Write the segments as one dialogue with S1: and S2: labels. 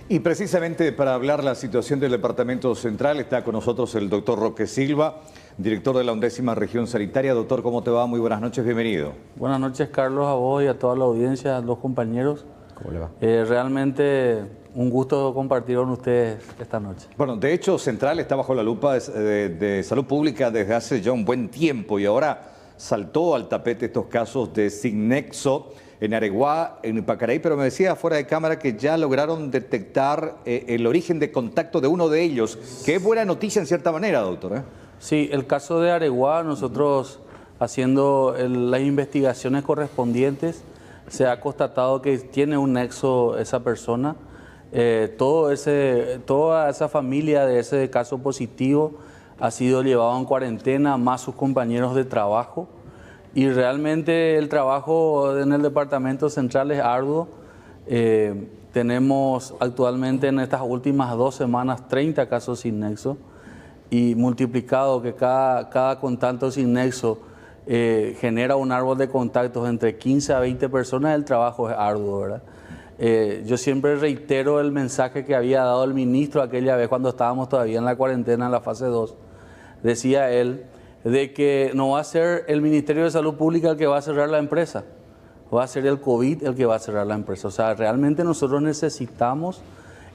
S1: Y precisamente para hablar la situación del Departamento Central está con nosotros el doctor Roque Silva, director de la 11ª Región Sanitaria. Doctor, ¿cómo te va? Muy buenas noches, bienvenido.
S2: Buenas noches, Carlos, a vos y a toda la audiencia, a los compañeros.
S1: ¿Cómo le va?
S2: Realmente un gusto compartir con ustedes esta noche.
S1: Bueno, de hecho, Central está bajo la lupa de salud pública desde hace ya un buen tiempo y ahora saltó al tapete estos casos de Signexo en Areguá, en Pacaraí, pero me decía fuera de cámara que ya lograron detectar el origen de contacto de uno de ellos, que es buena noticia en cierta manera, doctor.
S2: Sí, el caso de Areguá, nosotros haciendo las investigaciones correspondientes, se ha constatado que tiene un nexo esa persona. Toda esa familia de ese caso positivo ha sido llevado en cuarentena, más sus compañeros de trabajo. Y realmente el trabajo en el Departamento Central es arduo. Tenemos actualmente en estas últimas 2 semanas 30 casos sin nexo y multiplicado que cada contacto sin nexo genera un árbol de contactos entre 15 a 20 personas, el trabajo es arduo, ¿verdad? Yo siempre reitero el mensaje que había dado el ministro aquella vez cuando estábamos todavía en la cuarentena en la fase 2. Decía él de que no va a ser el Ministerio de Salud Pública el que va a cerrar la empresa, va a ser el COVID el que va a cerrar la empresa. O sea, realmente nosotros necesitamos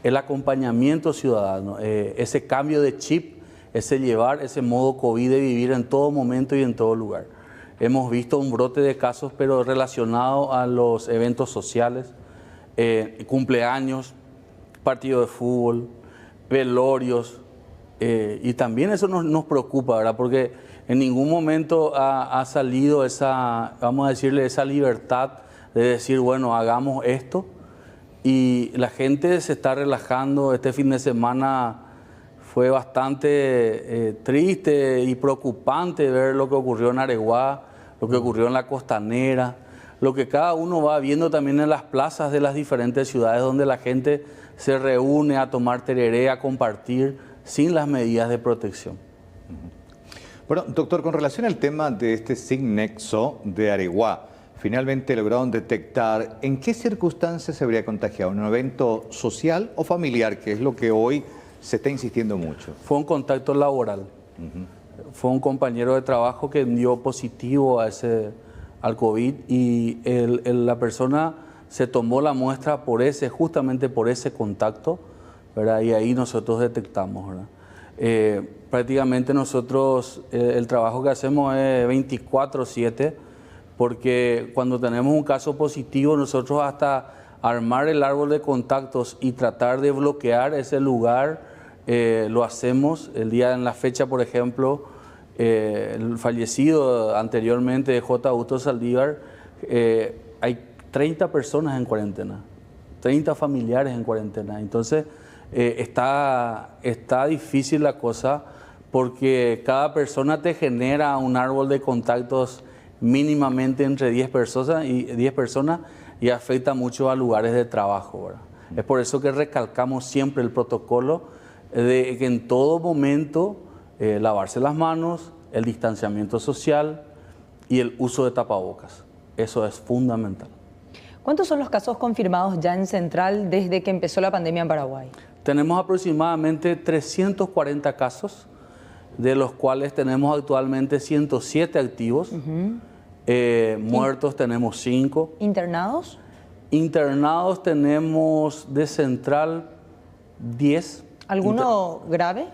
S2: el acompañamiento ciudadano, ese cambio de chip, ese llevar ese modo COVID de vivir en todo momento y en todo lugar. Hemos visto un brote de casos, pero relacionado a los eventos sociales, cumpleaños, partidos de fútbol, velorios, y también eso nos preocupa, ¿verdad? Porque en ningún momento ha salido esa, vamos a decirle, esa libertad de decir, bueno, hagamos esto. Y la gente se está relajando. Este fin de semana fue bastante triste y preocupante ver lo que ocurrió en Areguá, lo que ocurrió en la Costanera, lo que cada uno va viendo también en las plazas de las diferentes ciudades donde la gente se reúne a tomar tereré, a compartir sin las medidas de protección.
S1: Bueno, doctor, con relación al tema de este Signexo de Areguá, finalmente lograron detectar en qué circunstancias se habría contagiado, ¿en un evento social o familiar, que es lo que hoy se está insistiendo mucho?
S2: Fue un contacto laboral. Fue un compañero de trabajo que dio positivo al COVID y la persona se tomó la muestra justamente por ese contacto, ¿verdad? Y ahí nosotros detectamos, ¿verdad? Prácticamente nosotros el trabajo que hacemos es 24/7, porque cuando tenemos un caso positivo nosotros hasta armar el árbol de contactos y tratar de bloquear ese lugar lo hacemos. En la fecha, por ejemplo, el fallecido anteriormente de J. Augusto Saldívar, hay 30 personas en cuarentena, 30 familiares en cuarentena. Entonces está difícil la cosa porque cada persona te genera un árbol de contactos mínimamente entre 10 personas y afecta mucho a lugares de trabajo, ¿verdad? Es por eso que recalcamos siempre el protocolo de que en todo momento lavarse las manos, el distanciamiento social y el uso de tapabocas. Eso es fundamental.
S3: ¿Cuántos son los casos confirmados ya en Central desde que empezó la pandemia en Paraguay?
S2: Tenemos aproximadamente 340 casos, de los cuales tenemos actualmente 107 activos. Muertos tenemos 5.
S3: ¿Internados?
S2: Internados tenemos de Central 10.
S3: ¿Alguno grave?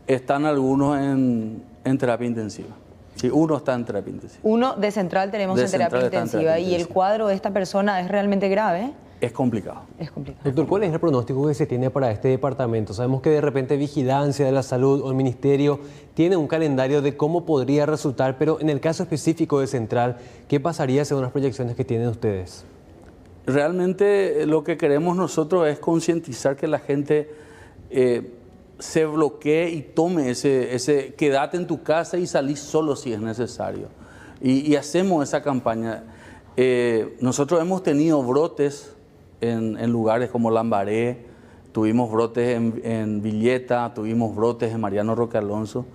S2: Están algunos en terapia intensiva. Sí, uno está en terapia intensiva.
S3: Uno de Central tenemos en terapia intensiva. ¿Y el cuadro de esta persona es realmente grave?
S2: Es complicado.
S3: Es complicado.
S4: Doctor, ¿cuál es el pronóstico que se tiene para este departamento? Sabemos que de repente Vigilancia de la Salud o el Ministerio tiene un calendario de cómo podría resultar, pero en el caso específico de Central, ¿qué pasaría según las proyecciones que tienen ustedes?
S2: Realmente lo que queremos nosotros es concientizar que la gente se bloquee y tome quédate en tu casa y salí solo si es necesario. Y hacemos esa campaña. Nosotros hemos tenido brotes en lugares como Lambaré, tuvimos brotes en Villeta, tuvimos brotes en Mariano Roque Alonso,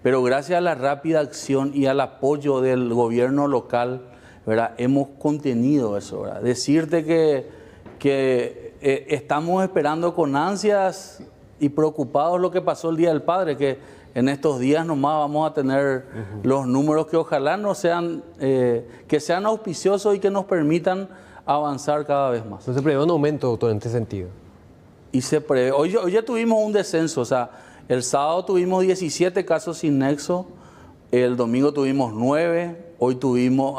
S2: pero gracias a la rápida acción y al apoyo del gobierno local, ¿verdad?, hemos contenido eso, ¿verdad? Decirte que estamos esperando con ansias y preocupados lo que pasó el Día del Padre, que en estos días nomás vamos a tener los números que ojalá no sean, que sean auspiciosos y que nos permitan avanzar cada vez más.
S4: Entonces prevé un aumento, doctor, en este sentido.
S2: Y se prevé, hoy ya tuvimos un descenso, o sea, el sábado tuvimos 17 casos sin nexo, el domingo tuvimos 9,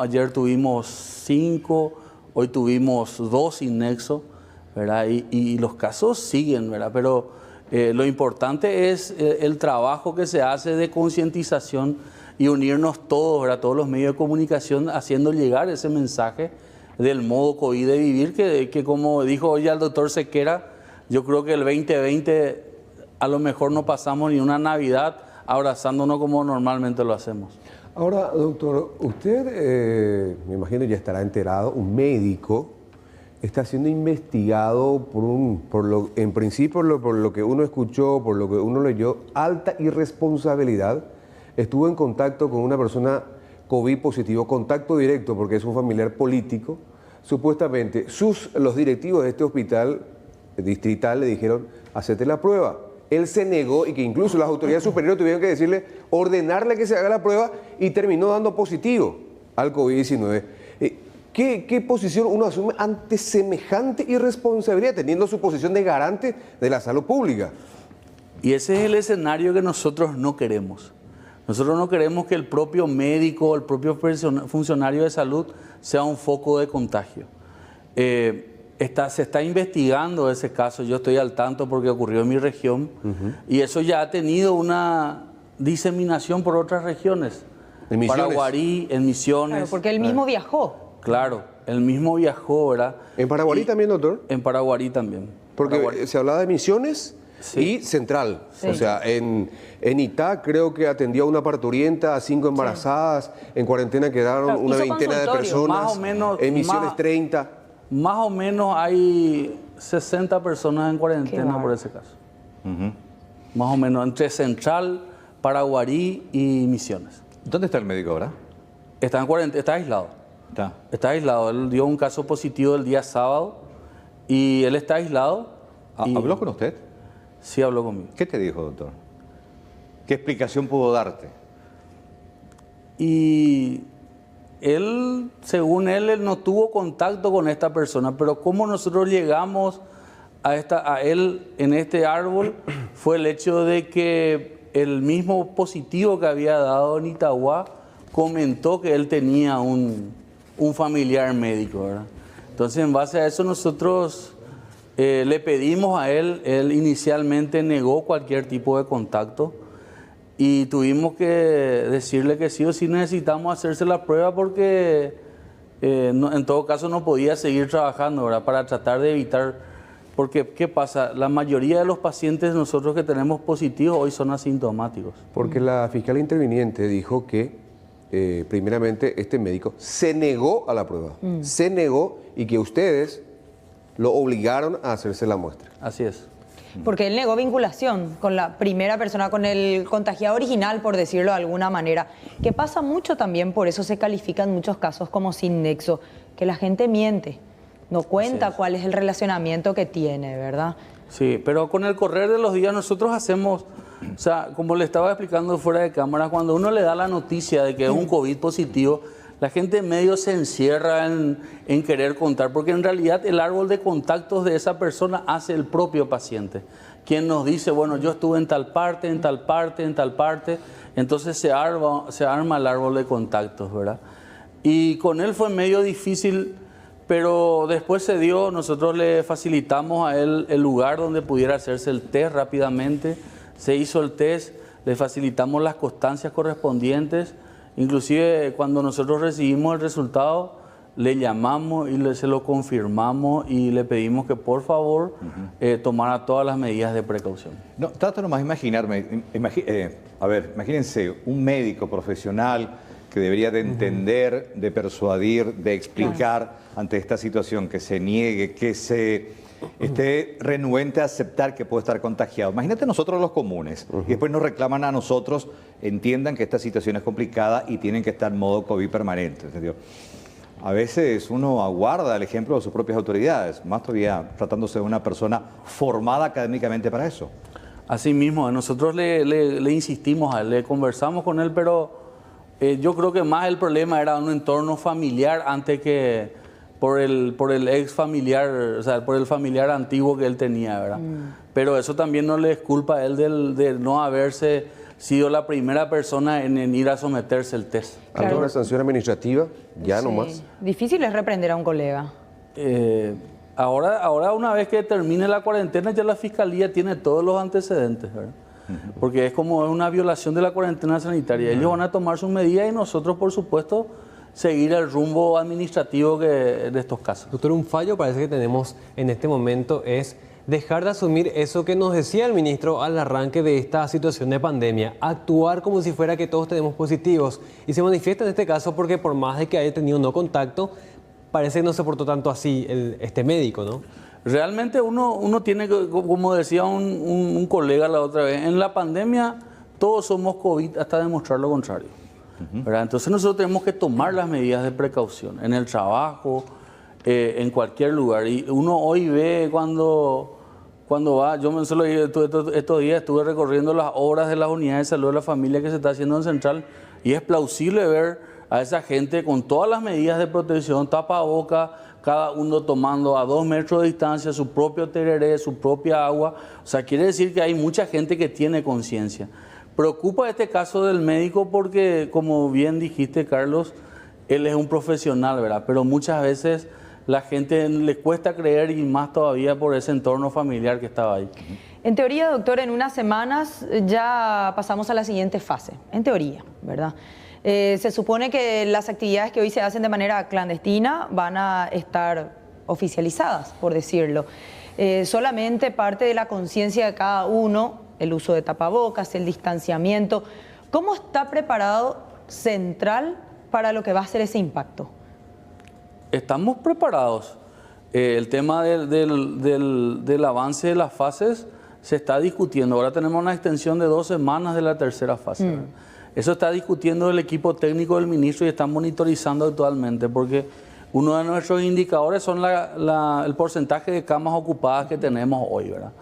S2: ayer tuvimos 5, hoy tuvimos 2 sin nexo, ¿verdad? Y los casos siguen, ¿verdad? Pero lo importante es el trabajo que se hace de concientización y unirnos todos, ¿verdad? Todos los medios de comunicación haciendo llegar ese mensaje del modo COVID de vivir, que como dijo hoy el doctor Sequera, yo creo que el 2020 a lo mejor no pasamos ni una Navidad abrazándonos como normalmente lo hacemos.
S5: Ahora, doctor, usted, me imagino ya estará enterado, un médico está siendo investigado en principio por lo que uno escuchó, por lo que uno leyó, alta irresponsabilidad. Estuvo en contacto con una persona COVID positivo, contacto directo porque es un familiar político. Supuestamente los directivos de este hospital distrital le dijeron, hacete la prueba. Él se negó y que incluso las autoridades superiores tuvieron que decirle, ordenarle que se haga la prueba y terminó dando positivo al COVID-19. ¿Qué posición uno asume ante semejante irresponsabilidad, teniendo su posición de garante de la salud pública?
S2: Y ese es el escenario que nosotros no queremos. Nosotros no queremos que el propio médico, el propio funcionario de salud sea un foco de contagio. Se está investigando ese caso, yo estoy al tanto porque ocurrió en mi región, y eso ya ha tenido una diseminación por otras regiones.
S5: ¿En Misiones?
S2: Paraguarí, en Misiones.
S3: Claro, porque él mismo viajó.
S2: Claro, él mismo viajó, ¿verdad?
S5: ¿En Paraguarí también, doctor?
S2: En Paraguarí también.
S5: Porque se hablaba de Misiones y Central. Sí. O sea, en Itá creo que atendió a una parturienta, a 5 embarazadas, en cuarentena quedaron una veintena de personas,
S2: más o menos,
S5: en Misiones 30.
S2: Más o menos hay 60 personas en cuarentena por ese caso. Más o menos, entre Central, Paraguarí y Misiones.
S1: ¿Dónde está el médico ahora?
S2: Está en cuarentena, está aislado. Está aislado. Él dio un caso positivo el día sábado y él está aislado.
S1: ¿Habló con usted?
S2: Sí, habló conmigo.
S1: ¿Qué te dijo, doctor? ¿Qué explicación pudo darte?
S2: Y él, según él no tuvo contacto con esta persona, pero cómo nosotros llegamos a él en este árbol fue el hecho de que el mismo positivo que había dado en Itagua comentó que él tenía un familiar médico, ¿verdad? Entonces, en base a eso nosotros le pedimos a él inicialmente negó cualquier tipo de contacto y tuvimos que decirle que sí o sí necesitamos hacerse la prueba porque en todo caso no podía seguir trabajando, ¿verdad? Para tratar de evitar, porque ¿qué pasa? La mayoría de los pacientes nosotros que tenemos positivos hoy son asintomáticos.
S5: Porque la fiscal interviniente dijo que primeramente este médico se negó a la prueba, se negó y que ustedes lo obligaron a hacerse la muestra.
S2: Así es.
S3: Porque él negó vinculación con la primera persona, con el contagiado original, por decirlo de alguna manera. Que pasa mucho también, por eso se califican muchos casos como sin nexo, que la gente miente, no cuenta cuál es el relacionamiento que tiene, ¿verdad?
S2: Sí, pero con el correr de los días nosotros hacemos, o sea, como le estaba explicando fuera de cámara, cuando uno le da la noticia de que es un COVID positivo, la gente medio se encierra en querer contar, porque en realidad el árbol de contactos de esa persona hace el propio paciente, quien nos dice, bueno, yo estuve en tal parte, en tal parte, en tal parte, entonces se arma el árbol de contactos, ¿verdad? Y con él fue medio difícil, pero después se dio, nosotros le facilitamos a él el lugar donde pudiera hacerse el test rápidamente, se hizo el test, le facilitamos las constancias correspondientes. Inclusive cuando nosotros recibimos el resultado, le llamamos y se lo confirmamos y le pedimos que por favor tomara todas las medidas de precaución.
S1: No, trato nomás de imaginarme, imagínense un médico profesional que debería de entender, de persuadir, de explicar ante esta situación, que se niegue, que se esté renuente a aceptar que puede estar contagiado. Imagínate nosotros los comunes, y después nos reclaman a nosotros, entiendan que esta situación es complicada y tienen que estar en modo COVID permanente. ¿Entendió? A veces uno aguarda el ejemplo de sus propias autoridades, más todavía tratándose de una persona formada académicamente para eso.
S2: Así mismo, nosotros le insistimos a él, le conversamos con él, pero yo creo que más el problema era un entorno familiar antes que por el ex familiar, o sea, por el familiar antiguo que él tenía, ¿verdad? Pero eso también no le es culpa a él de no haberse sido la primera persona en ir a someterse al test.
S3: Claro.
S5: ¿Alguna sanción administrativa? Ya
S3: Sí.
S5: nomás.
S3: Difícil es reprender a un colega.
S2: Ahora una vez que termine la cuarentena ya la fiscalía tiene todos los antecedentes, ¿verdad? Porque es como una violación de la cuarentena sanitaria. Ellos van a tomar sus medidas y nosotros, por supuesto, seguir el rumbo administrativo de estos casos.
S4: Doctor, un fallo parece que tenemos en este momento es dejar de asumir eso que nos decía el ministro al arranque de esta situación de pandemia, actuar como si fuera que todos tenemos positivos. Y se manifiesta en este caso porque por más de que haya tenido no contacto, parece que no se portó tanto así este médico, ¿no?
S2: Realmente uno tiene que, como decía un colega la otra vez, en la pandemia todos somos COVID hasta demostrar lo contrario, ¿verdad? Entonces nosotros tenemos que tomar las medidas de precaución en el trabajo, en cualquier lugar. Y uno hoy ve cuando va, estos días estuve recorriendo las obras de las unidades de salud de la familia que se está haciendo en Central y es plausible ver a esa gente con todas las medidas de protección, tapaboca, cada uno tomando a 2 metros de distancia su propio tereré, su propia agua. O sea, quiere decir que hay mucha gente que tiene conciencia. Preocupa este caso del médico porque, como bien dijiste, Carlos, él es un profesional, ¿verdad? Pero muchas veces la gente le cuesta creer y más todavía por ese entorno familiar que estaba ahí.
S3: En teoría, doctor, en unas semanas ya pasamos a la siguiente fase. En teoría, ¿verdad? Se supone que las actividades que hoy se hacen de manera clandestina van a estar oficializadas, por decirlo. Solamente parte de la conciencia de cada uno, el uso de tapabocas, el distanciamiento. ¿Cómo está preparado Central para lo que va a ser ese impacto?
S2: Estamos preparados. El tema del avance de las fases se está discutiendo. Ahora tenemos una extensión de 2 semanas de la tercera fase. Eso está discutiendo el equipo técnico del ministro y están monitorizando actualmente porque uno de nuestros indicadores son el porcentaje de camas ocupadas que tenemos hoy, ¿verdad?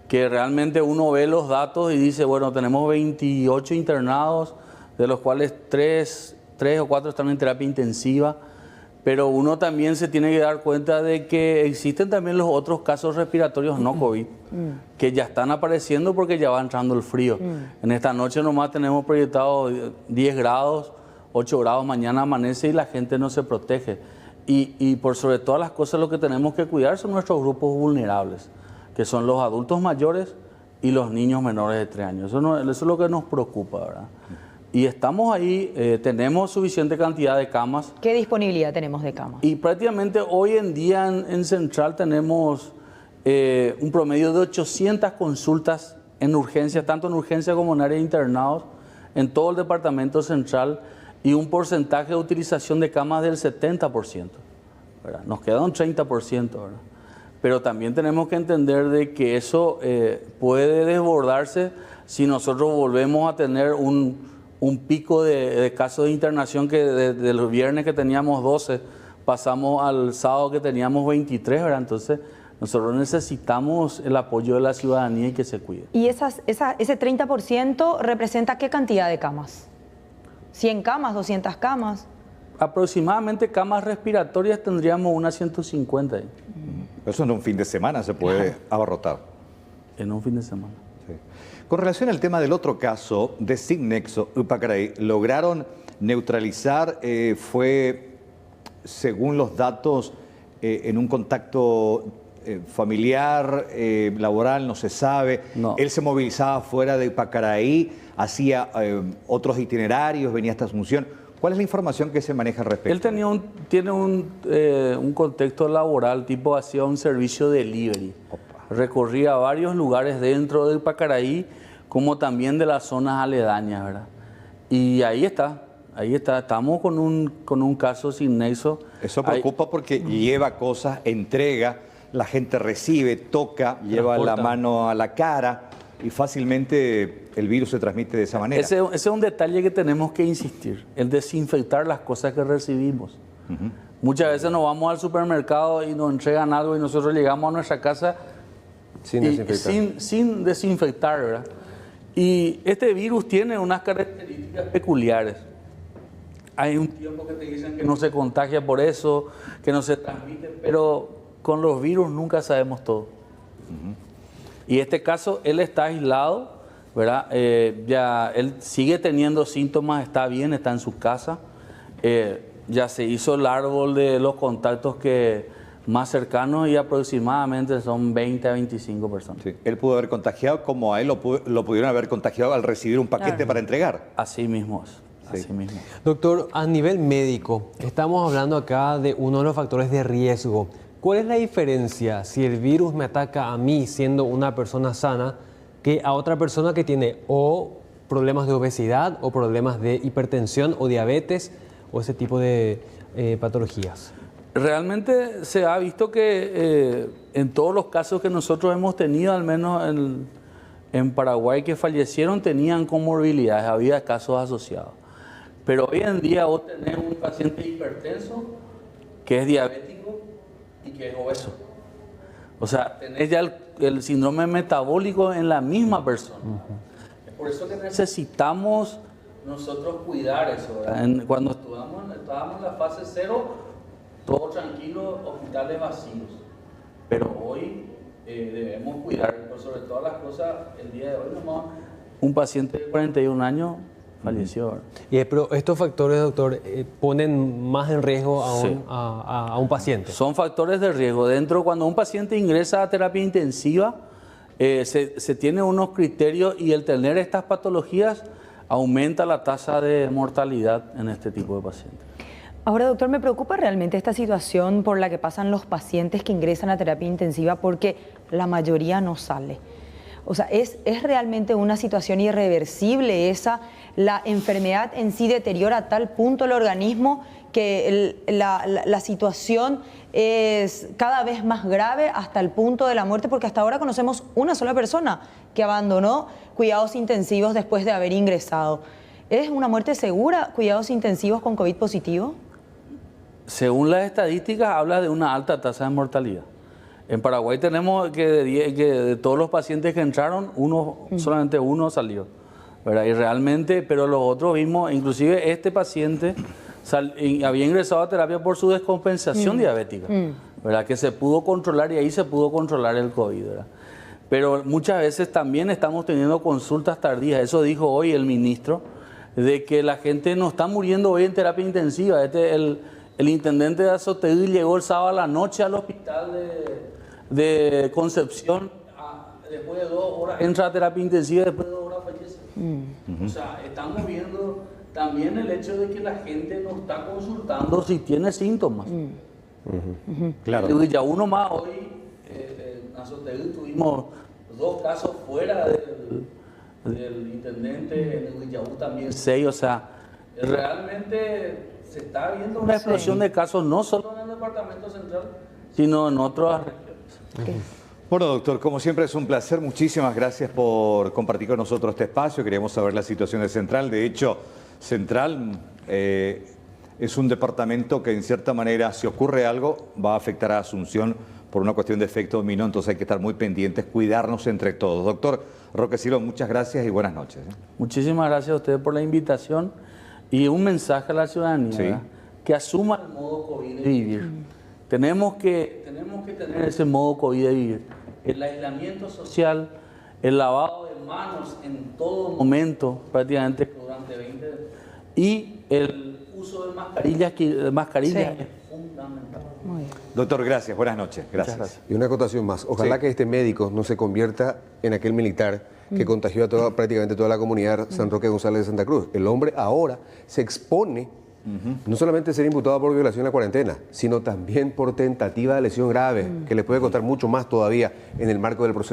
S2: Que realmente uno ve los datos y dice, bueno, tenemos 28 internados, de los cuales 3 o 4 están en terapia intensiva, pero uno también se tiene que dar cuenta de que existen también los otros casos respiratorios no COVID, que ya están apareciendo porque ya va entrando el frío. En esta noche nomás tenemos proyectado 10 grados, 8 grados, mañana amanece y la gente no se protege. Y por sobre todas las cosas lo que tenemos que cuidar son nuestros grupos vulnerables, que son los adultos mayores y los niños menores de 3 años. Eso es lo que nos preocupa, ¿verdad? Y estamos ahí, tenemos suficiente cantidad de camas.
S3: ¿Qué disponibilidad tenemos de camas?
S2: Y prácticamente hoy en día en Central tenemos un promedio de 800 consultas en urgencia, tanto en urgencia como en área de internados, en todo el departamento central, y un porcentaje de utilización de camas del 70%, ¿verdad? Nos queda un 30%, ¿verdad? Pero también tenemos que entender de que eso puede desbordarse si nosotros volvemos a tener un pico de casos de internación que desde los viernes que teníamos 12, pasamos al sábado que teníamos 23, ¿verdad? Entonces, nosotros necesitamos el apoyo de la ciudadanía y que se cuide.
S3: ¿Y ese 30% representa qué cantidad de camas? ¿100 camas, 200 camas?
S2: Aproximadamente camas respiratorias tendríamos unas 150 ahí.
S1: Eso en un fin de semana se puede abarrotar.
S2: En un fin de semana.
S1: Sí. Con relación al tema del otro caso de Sinnexo, Upacaraí, lograron neutralizar, fue, según los datos, en un contacto familiar, laboral, no se sabe. No. Él se movilizaba fuera de Upacaraí, hacía otros itinerarios, venía hasta Asunción. ¿Cuál es la información que se maneja al respecto?
S2: Él tiene un contexto laboral, tipo hacía un servicio de delivery. Recorría varios lugares dentro de Upacaraí, como también de las zonas aledañas, ¿verdad? Y ahí está, estamos con un caso sin nexo.
S1: Eso preocupa porque lleva cosas, entrega, la gente recibe, toca, lleva la mano a la cara y fácilmente el virus se transmite de esa manera. Ese
S2: es un detalle que tenemos que insistir, el desinfectar las cosas que recibimos. Muchas veces nos vamos al supermercado y nos entregan algo y nosotros llegamos a nuestra casa
S5: Sin
S2: y
S5: desinfectar.
S2: sin desinfectar, ¿verdad? Y este virus tiene unas características peculiares. Hay un tiempo que te dicen que no se contagia por eso, que no se transmite, pero con los virus nunca sabemos todo. Y este caso, él está aislado, ¿verdad? Ya él sigue teniendo síntomas, está bien, está en su casa. Ya se hizo el árbol de los contactos más cercanos y aproximadamente son 20 a 25 personas.
S1: Sí. Él pudo haber contagiado como a él lo pudieron haber contagiado al recibir un paquete para entregar.
S2: Así mismo es.
S1: Sí.
S2: Así mismo.
S4: Doctor, a nivel médico, estamos hablando acá de uno de los factores de riesgo. ¿Cuál es la diferencia si el virus me ataca a mí siendo una persona sana que a otra persona que tiene o problemas de obesidad o problemas de hipertensión o diabetes o ese tipo de patologías?
S2: Realmente se ha visto que en todos los casos que nosotros hemos tenido, al menos en Paraguay, que fallecieron, tenían comorbilidades, había casos asociados. Pero hoy en día vos tenés un paciente hipertenso que es diabético y que es obeso. O sea, tenés ya el síndrome metabólico en la misma persona. Es por eso que necesitamos nosotros cuidar eso, ¿verdad? Cuando estábamos en la fase 0, todo tranquilo, hospitales vacíos. Pero hoy debemos cuidar, pero sobre todas las cosas, el día de hoy nomás, un paciente de 41 años falleció.
S4: Pero estos factores, doctor, ponen más en riesgo
S2: Sí.
S4: a un paciente.
S2: Son factores de riesgo. Cuando un paciente ingresa a terapia intensiva, se tiene unos criterios y el tener estas patologías aumenta la tasa de mortalidad en este tipo de pacientes.
S3: Ahora, doctor, me preocupa realmente esta situación por la que pasan los pacientes que ingresan a terapia intensiva porque la mayoría no sale. O sea, es realmente una situación irreversible esa. La enfermedad en sí deteriora a tal punto el organismo que la situación es cada vez más grave hasta el punto de la muerte, porque hasta ahora conocemos una sola persona que abandonó cuidados intensivos después de haber ingresado. ¿Es una muerte segura, cuidados intensivos con COVID positivo?
S2: Según las estadísticas, habla de una alta tasa de mortalidad. En Paraguay tenemos que de todos los pacientes que entraron, solamente uno salió, ¿verdad? Y realmente, pero los otros vimos, inclusive este paciente había ingresado a terapia por su descompensación diabética, ¿verdad? Que se pudo controlar y ahí se pudo controlar el COVID, ¿verdad? Pero muchas veces también estamos teniendo consultas tardías. Eso dijo hoy el ministro, de que la gente no está muriendo hoy en terapia intensiva. El intendente de Azotegui llegó el sábado a la noche al hospital de Concepción, después de 2 horas entra a terapia intensiva y después de 2 horas fallece. O sea, estamos viendo también el hecho de que la gente no está consultando si tiene síntomas.
S1: Claro.
S2: Y ya uno más hoy, en Azotegui tuvimos 2 casos fuera del intendente, en Huillahu también 6, o sea, realmente se está viendo una explosión de casos, no solo en el departamento central, sino en otras regiones.
S1: Bueno, doctor, como siempre es un placer. Muchísimas gracias por compartir con nosotros este espacio. Queríamos saber la situación de Central. De hecho, Central es un departamento que en cierta manera, si ocurre algo, va a afectar a Asunción por una cuestión de efecto dominó. Entonces hay que estar muy pendientes, cuidarnos entre todos. Doctor Roque Silva, muchas gracias y buenas noches.
S2: Muchísimas gracias a ustedes por la invitación y un mensaje a la ciudadanía,
S1: Sí.
S2: ¿verdad? Que asuma el modo COVID de vivir. Tenemos que tener ese modo COVID de vivir. El aislamiento social, el lavado de manos en todo momento, prácticamente durante 20 días, y el uso de mascarillas
S3: Sí.
S2: es fundamental.
S3: Muy bien.
S1: Doctor, gracias. Buenas noches. Gracias.
S2: Muchas gracias.
S5: Y una acotación más. Ojalá
S1: Sí.
S5: que este médico no se convierta en aquel militar que contagió a prácticamente toda la comunidad San Roque González de Santa Cruz. El hombre ahora se expone no solamente a ser imputado por violación a la cuarentena, sino también por tentativa de lesión grave, que le puede costar mucho más todavía en el marco del proceso.